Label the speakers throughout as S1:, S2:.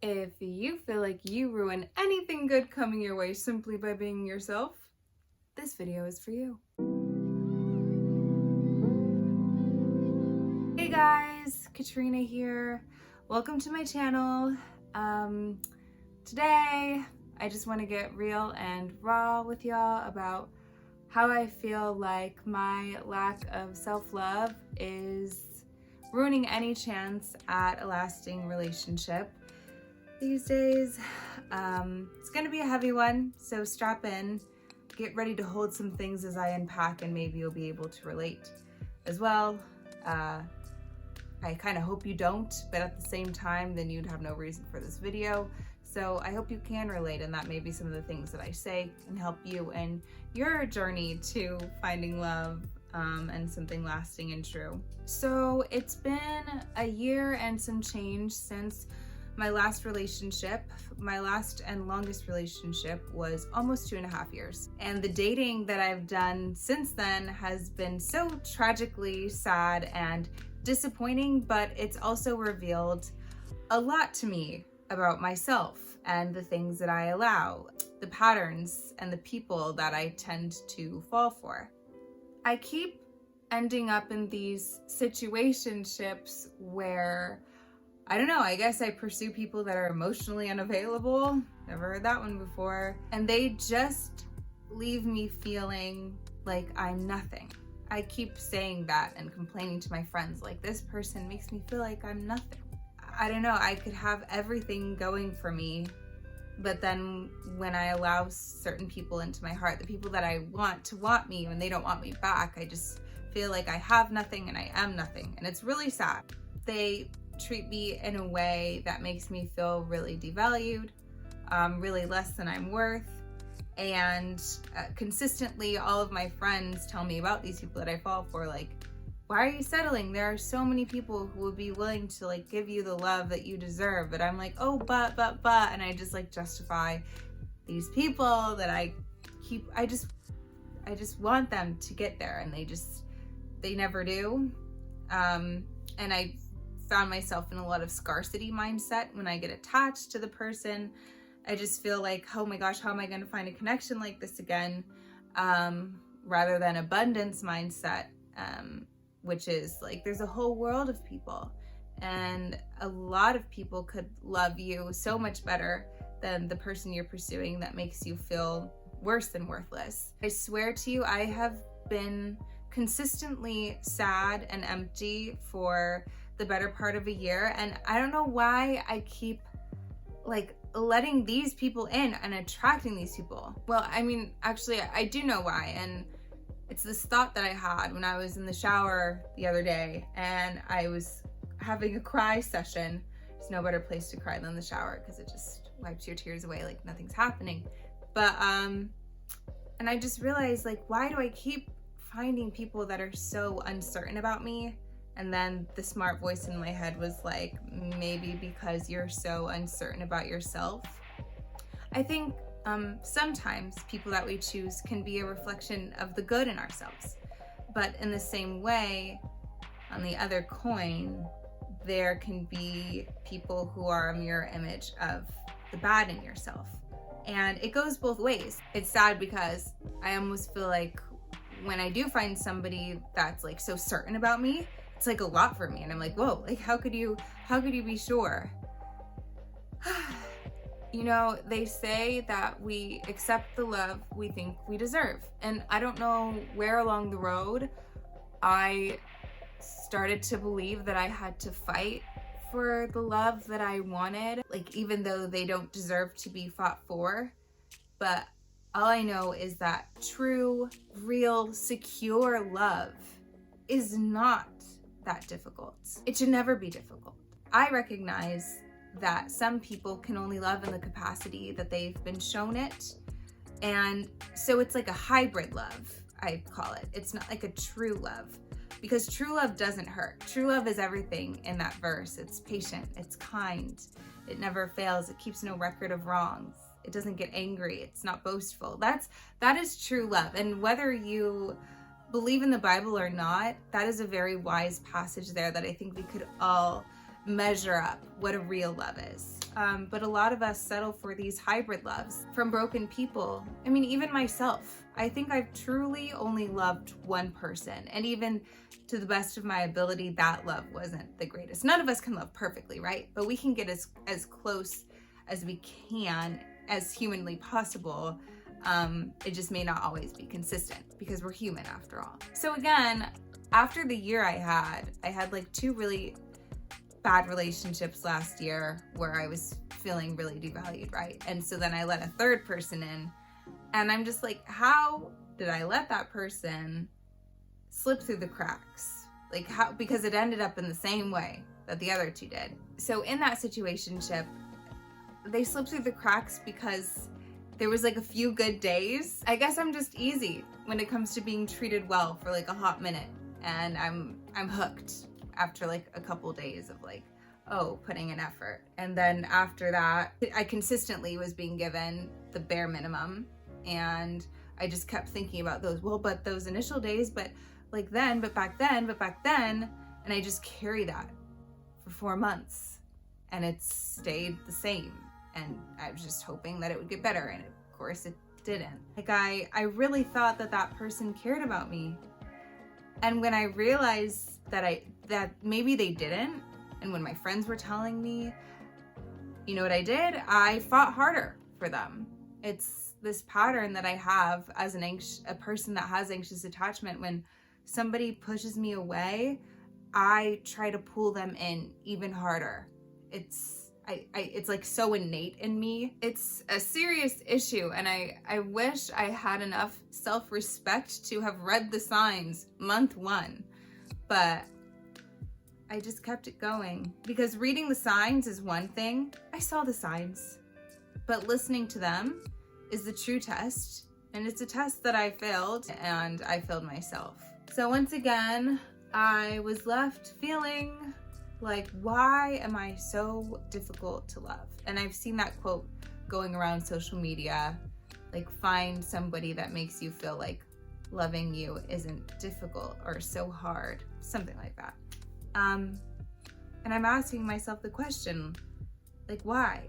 S1: If you feel like you ruin anything good coming your way simply by being yourself, this video is for you. Hey guys, Katrina here. Welcome to my channel. Today, I just want to get real and raw with y'all about how I feel like my lack of self-love is ruining any chance at a lasting relationship these days. It's gonna be a heavy one, so strap in, get ready to hold some things as I unpack, and maybe you'll be able to relate as well. I kind of hope you don't, but at the same time, then you'd have no reason for this video. So I hope you can relate, and that maybe some of the things that I say can help you in your journey to finding love and something lasting and true. So it's been a year and some change since my last relationship. My last and longest relationship was almost 2.5 years. And the dating that I've done since then has been so tragically sad and disappointing, but it's also revealed a lot to me about myself and the things that I allow, the patterns and the people that I tend to fall for. I keep ending up in these situationships where, I don't know, I guess I pursue people that are emotionally unavailable. Never heard that one before. And they just leave me feeling like I'm nothing. I keep saying that and complaining to my friends, like, this person makes me feel like I'm nothing. I don't know, I could have everything going for me, but then when I allow certain people into my heart, the people that I want to want me, when they don't want me back, I just feel like I have nothing and I am nothing. And it's really sad. They treat me in a way that makes me feel really devalued, really less than I'm worth. And consistently, all of my friends tell me about these people that I fall for, like, why are you settling? There are so many people who would be willing to like give you the love that you deserve. But I'm like, oh, but, and I just like justify these people that I just want them to get there, and they never do. And I found myself in a lot of scarcity mindset when I get attached to the person. I just feel like, oh my gosh, how am I going to find a connection like this again? Rather than abundance mindset, which is like, there's a whole world of people, and a lot of people could love you so much better than the person you're pursuing that makes you feel worse than worthless. I swear to you, I have been consistently sad and empty for the better part of a year, and I don't know why I keep like letting these people in and attracting these people. Well, I mean, actually, I do know why, and it's this thought that I had when I was in the shower the other day and I was having a cry session. There's no better place to cry than the shower because it just wipes your tears away like nothing's happening. But and I just realized, like, why do I keep finding people that are so uncertain about me? And then the smart voice in my head was like, maybe because you're so uncertain about yourself. I think sometimes people that we choose can be a reflection of the good in ourselves. But in the same way, on the other coin, there can be people who are a mirror image of the bad in yourself. And it goes both ways. It's sad because I almost feel like when I do find somebody that's like so certain about me, it's like a lot for me. And I'm like, whoa, like how could you be sure? You know, they say that we accept the love we think we deserve. And I don't know where along the road I started to believe that I had to fight for the love that I wanted, like even though they don't deserve to be fought for. But all I know is that true, real, secure love is not that difficult. It should never be difficult. I recognize that some people can only love in the capacity that they've been shown it. And so it's like a hybrid love, I call it. It's not like a true love, because true love doesn't hurt. True love is everything in that verse. It's patient, it's kind, it never fails, it keeps no record of wrongs. It doesn't get angry, it's not boastful. That is true love. And whether you believe in the Bible or not, that is a very wise passage there that I think we could all measure up what a real love is. But a lot of us settle for these hybrid loves from broken people. I mean, even myself, I think I've truly only loved one person. And even to the best of my ability, that love wasn't the greatest. None of us can love perfectly, right? But we can get as close as we can, as humanly possible. It just may not always be consistent because we're human after all. So again, after the year I had like 2 really bad relationships last year where I was feeling really devalued, right? And so then I let a 3rd person in, and I'm just like, how did I let that person slip through the cracks? Like how? Because it ended up in the same way that the other 2 did. So in that situationship, they slipped through the cracks because there was like a few good days. I guess I'm just easy when it comes to being treated well for like a hot minute, and I'm hooked after like a couple days of like, putting in effort. And then after that, I consistently was being given the bare minimum, and I just kept thinking about but those initial days, but back then, and I just carry that for 4 months, and it stayed the same. And I was just hoping that it would get better, and of course it didn't. Like I really thought that person cared about me. And when I realized that maybe they didn't, and when my friends were telling me, you know what I did? I fought harder for them. It's this pattern that I have as a person that has anxious attachment. When somebody pushes me away, I try to pull them in even harder. It's like so innate in me. It's a serious issue, and I wish I had enough self-respect to have read the signs month 1, but I just kept it going. Because reading the signs is one thing. I saw the signs, but listening to them is the true test, and it's a test that I failed, and I failed myself. So once again, I was left feeling like, why am I so difficult to love? And I've seen that quote going around social media, like, find somebody that makes you feel like loving you isn't difficult or so hard, something like that. And I'm asking myself the question, like, why?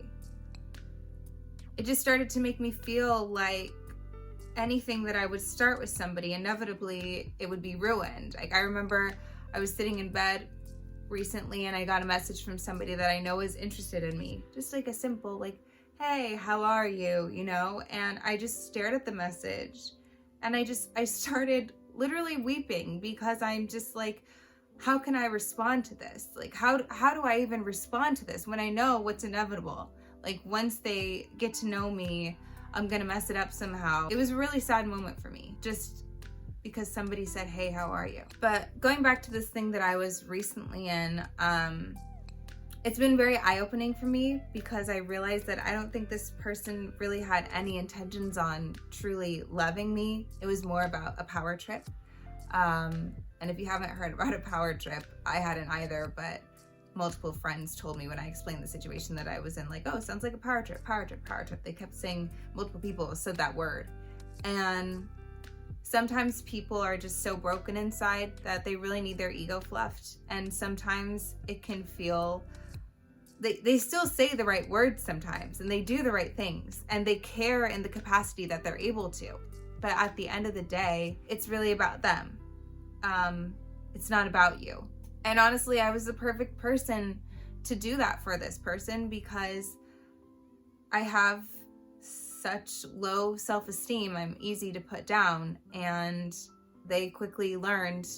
S1: It just started to make me feel like anything that I would start with somebody, inevitably it would be ruined. Like, I remember I was sitting in bed recently and I got a message from somebody that I know is interested in me. Just like a simple, like, hey, how are you? You know? And I just stared at the message, and I started literally weeping, because I'm just like, how can I respond to this? Like, how do I even respond to this when I know what's inevitable? Like, once they get to know me, I'm gonna mess it up somehow. It was a really sad moment for me, just because somebody said, hey, how are you? But going back to this thing that I was recently in, it's been very eye-opening for me, because I realized that I don't think this person really had any intentions on truly loving me. It was more about a power trip. And if you haven't heard about a power trip, I hadn't either, but multiple friends told me when I explained the situation that I was in, like, oh, sounds like a power trip, power trip, power trip. They kept saying, multiple people said that word. And sometimes people are just so broken inside that they really need their ego fluffed. And sometimes it can feel, they still say the right words sometimes, and they do the right things, and they care in the capacity that they're able to. But at the end of the day, it's really about them. It's not about you. And honestly, I was the perfect person to do that for this person, because I have such low self-esteem. I'm easy to put down, and they quickly learned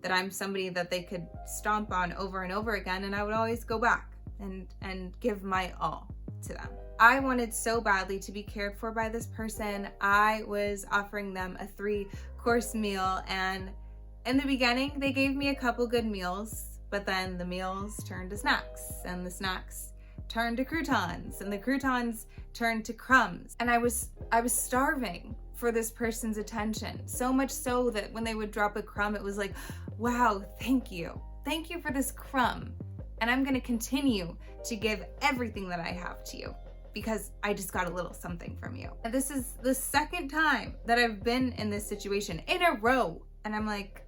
S1: that I'm somebody that they could stomp on over and over again, and I would always go back and give my all to them. I wanted so badly to be cared for by this person. I was offering them a 3-course meal, and in the beginning, they gave me a couple good meals, but then the meals turned to snacks, and the snacks turned to croutons, and the croutons turned to crumbs. And I was starving for this person's attention, so much so that when they would drop a crumb, it was like, wow, thank you. Thank you for this crumb. And I'm gonna continue to give everything that I have to you, because I just got a little something from you. And this is the 2nd time that I've been in this situation in a row. And I'm like,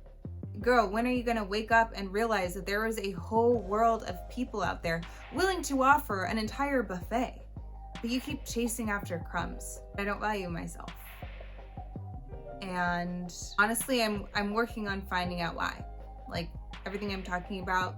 S1: girl, when are you gonna wake up and realize that there is a whole world of people out there willing to offer an entire buffet, but you keep chasing after crumbs? I don't value myself. And honestly, I'm working on finding out why. Like, everything I'm talking about,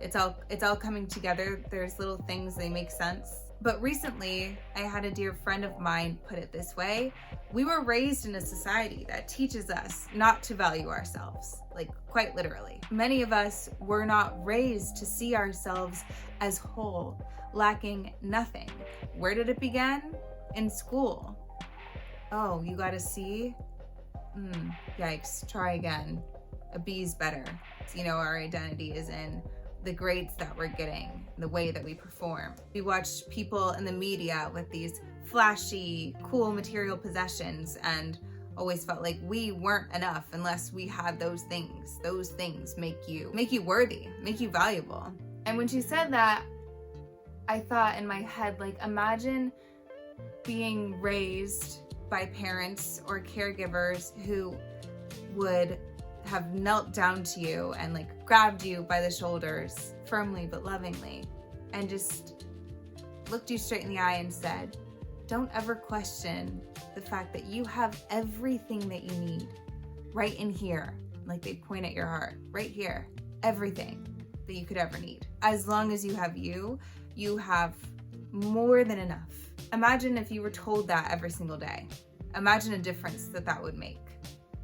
S1: it's all coming together. There's little things, they make sense. But recently, I had a dear friend of mine put it this way: we were raised in a society that teaches us not to value ourselves, like quite literally. Many of us were not raised to see ourselves as whole, lacking nothing. Where did it begin? In school. Oh, you got a C? Yikes, try again. A B's better. So, our identity is in the grades that we're getting, the way that we perform. We watched people in the media with these flashy, cool material possessions and always felt like we weren't enough unless we had those things. Those things make you worthy, make you valuable. And when she said that, I thought in my head, like, imagine being raised by parents or caregivers who would have knelt down to you and like grabbed you by the shoulders firmly but lovingly and just looked you straight in the eye and said, don't ever question the fact that you have everything that you need right in here. Like, they point at your heart, right here, everything that you could ever need. As long as you have more than enough. Imagine if you were told that every single day. Imagine a difference that would make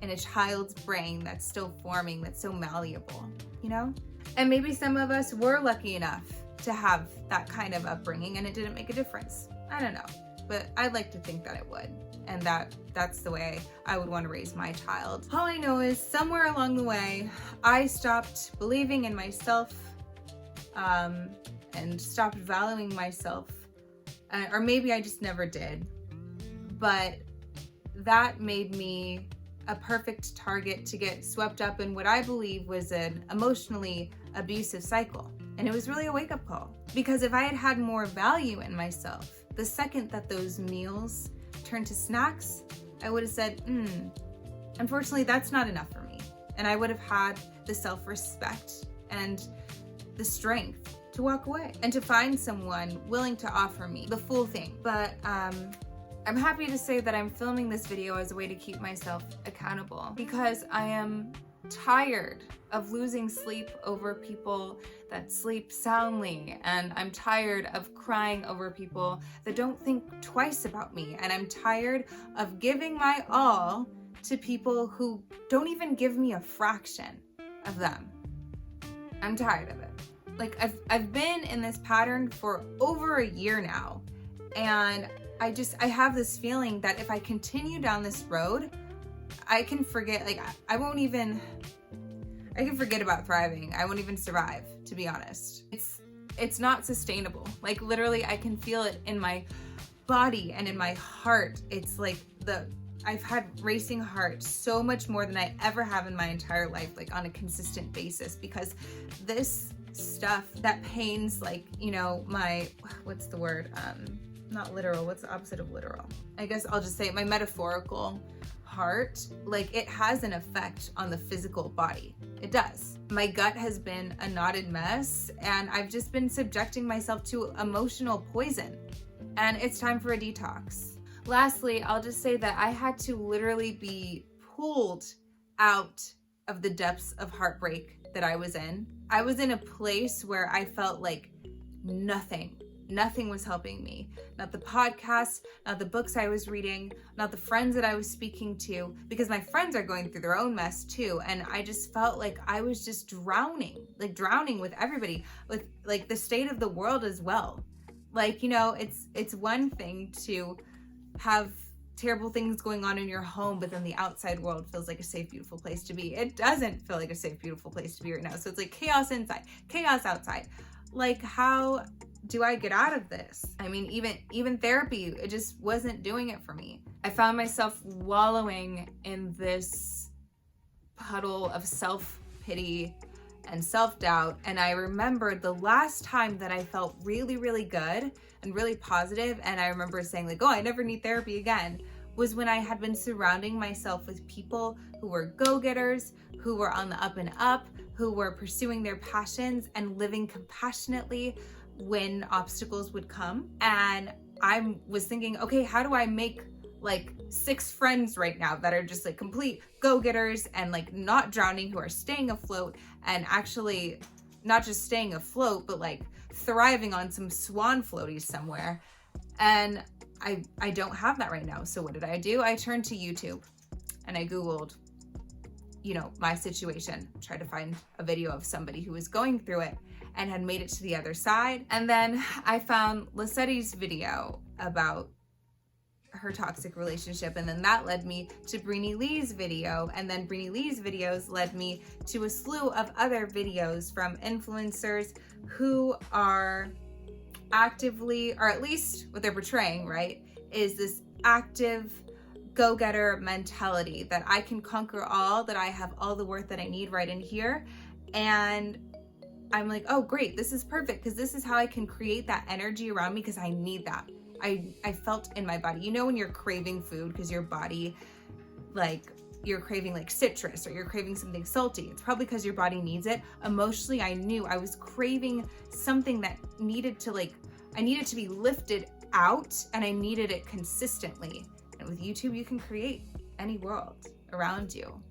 S1: in a child's brain that's still forming, that's so malleable, And maybe some of us were lucky enough to have that kind of upbringing and it didn't make a difference. I don't know, but I'd like to think that it would. And that's the way I would want to raise my child. All I know is somewhere along the way, I stopped believing in myself and stopped valuing myself. Or maybe I just never did. But that made me a perfect target to get swept up in what I believe was an emotionally abusive cycle. And it was really a wake-up call. Because if I had had more value in myself, the second that those meals turned to snacks, I would have said, unfortunately, that's not enough for me. And I would have had the self-respect and the strength to walk away and to find someone willing to offer me the full thing. But I'm happy to say that I'm filming this video as a way to keep myself accountable because I am tired of losing sleep over people that sleep soundly, and I'm tired of crying over people that don't think twice about me, and I'm tired of giving my all to people who don't even give me a fraction of them. I'm tired of it. Like, I've been in this pattern for over a year now, and I have this feeling that if I continue down this road, I can forget, like, I can forget about thriving. I won't even survive, to be honest. It's not sustainable. Like, literally, I can feel it in my body and in my heart. It's like I've had racing heart so much more than I ever have in my entire life, like on a consistent basis, because this stuff that pains, like, what's the word? Not literal, what's the opposite of literal? I guess I'll just say my metaphorical heart, like, it has an effect on the physical body. It does. My gut has been a knotted mess, and I've just been subjecting myself to emotional poison, and it's time for a detox. Lastly, I'll just say that I had to literally be pulled out of the depths of heartbreak that I was in. I was in a place where I felt like nothing was helping me. Not the podcast, not the books I was reading, not the friends that I was speaking to, because my friends are going through their own mess too. And I just felt like I was just drowning with everybody, with like the state of the world as well. Like, it's one thing to have terrible things going on in your home, but then the outside world feels like a safe, beautiful place to be. It doesn't feel like a safe, beautiful place to be right now. So it's like chaos inside, chaos outside. Like, how do I get out of this? I mean, even therapy, it just wasn't doing it for me. I found myself wallowing in this puddle of self-pity and self-doubt. And I remembered the last time that I felt really, really good and really positive, and I remember saying like, oh, I never need therapy again, was when I had been surrounding myself with people who were go-getters, who were on the up and up, who were pursuing their passions and living compassionately when obstacles would come. And I was thinking, okay, how do I make like 6 friends right now that are just like complete go-getters and like not drowning, who are staying afloat and actually not just staying afloat, but like thriving on some swan floaties somewhere. And I don't have that right now. So what did I do? I turned to YouTube and I Googled, you know, my situation, tried to find a video of somebody who was going through it and had made it to the other side. And then I found Lissetti's video about her toxic relationship, and then that led me to Breenie Lee's video, and then Breenie Lee's videos led me to a slew of other videos from influencers who are actively, or at least what they're portraying, right, is this active go-getter mentality that I can conquer all, that I have all the worth that I need right in here. And I'm like, oh great, this is perfect, because this is how I can create that energy around me, because I need that. I felt in my body. You know when you're craving food because your body, like, you're craving like citrus or you're craving something salty. It's probably because your body needs it. Emotionally, I knew I was craving something that needed to I needed to be lifted out, and I needed it consistently. And with YouTube, you can create any world around you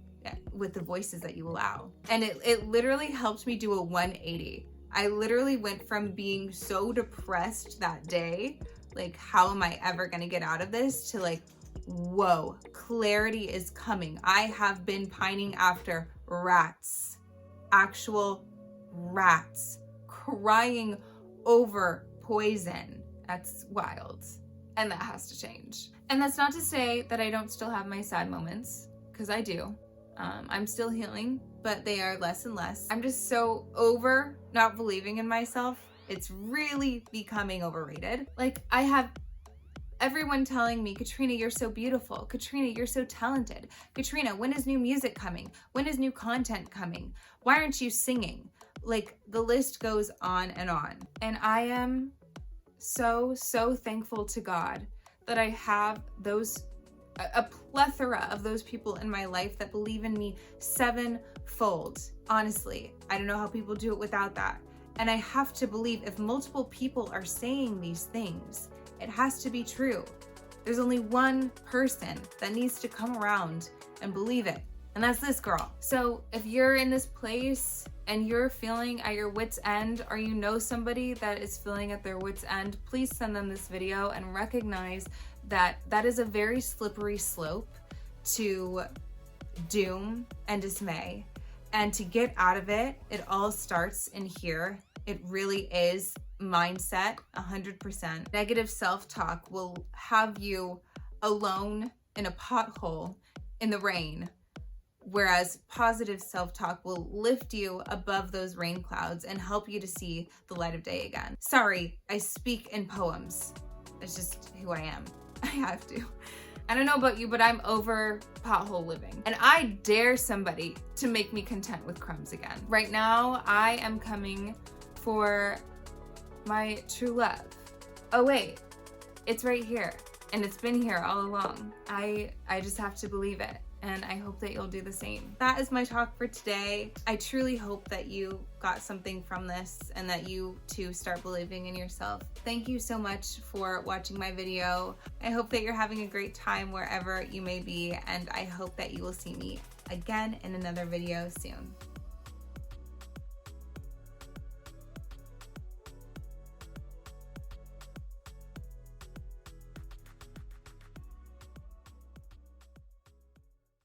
S1: with the voices that you allow. And it literally helped me do a 180. I literally went from being so depressed that day, like, how am I ever gonna get out of this, to like, whoa, clarity is coming. I have been pining after rats, actual rats, crying over poison. That's wild. And that has to change. And that's not to say that I don't still have my sad moments, because I do. I'm still healing, but they are less and less. I'm just so over not believing in myself. It's really becoming overrated. Like, I have everyone telling me, Katrina, you're so beautiful. Katrina, you're so talented. Katrina, when is new music coming? When is new content coming? Why aren't you singing? Like, the list goes on. And I am so thankful to God that I have a plethora of those people in my life that believe in me 7-fold. Honestly, I don't know how people do it without that. And I have to believe if multiple people are saying these things, it has to be true. There's only one person that needs to come around and believe it, and that's this girl. So if you're in this place and you're feeling at your wit's end, or you know somebody that is feeling at their wit's end, please send them this video and recognize that that is a very slippery slope to doom and dismay. And to get out of it, it all starts in here. It really is mindset, 100%. Negative self-talk will have you alone in a pothole in the rain, whereas positive self-talk will lift you above those rain clouds and help you to see the light of day again. Sorry, I speak in poems. It's just who I am. I have to. I don't know about you, but I'm over pothole living. And I dare somebody to make me content with crumbs again. Right now, I am coming for my true love. Oh wait, it's right here. And it's been here all along. I just have to believe it. And I hope that you'll do the same. That is my talk for today. I truly hope that you got something from this and that you too start believing in yourself. Thank you so much for watching my video. I hope that you're having a great time wherever you may be, and I hope that you will see me again in another video soon.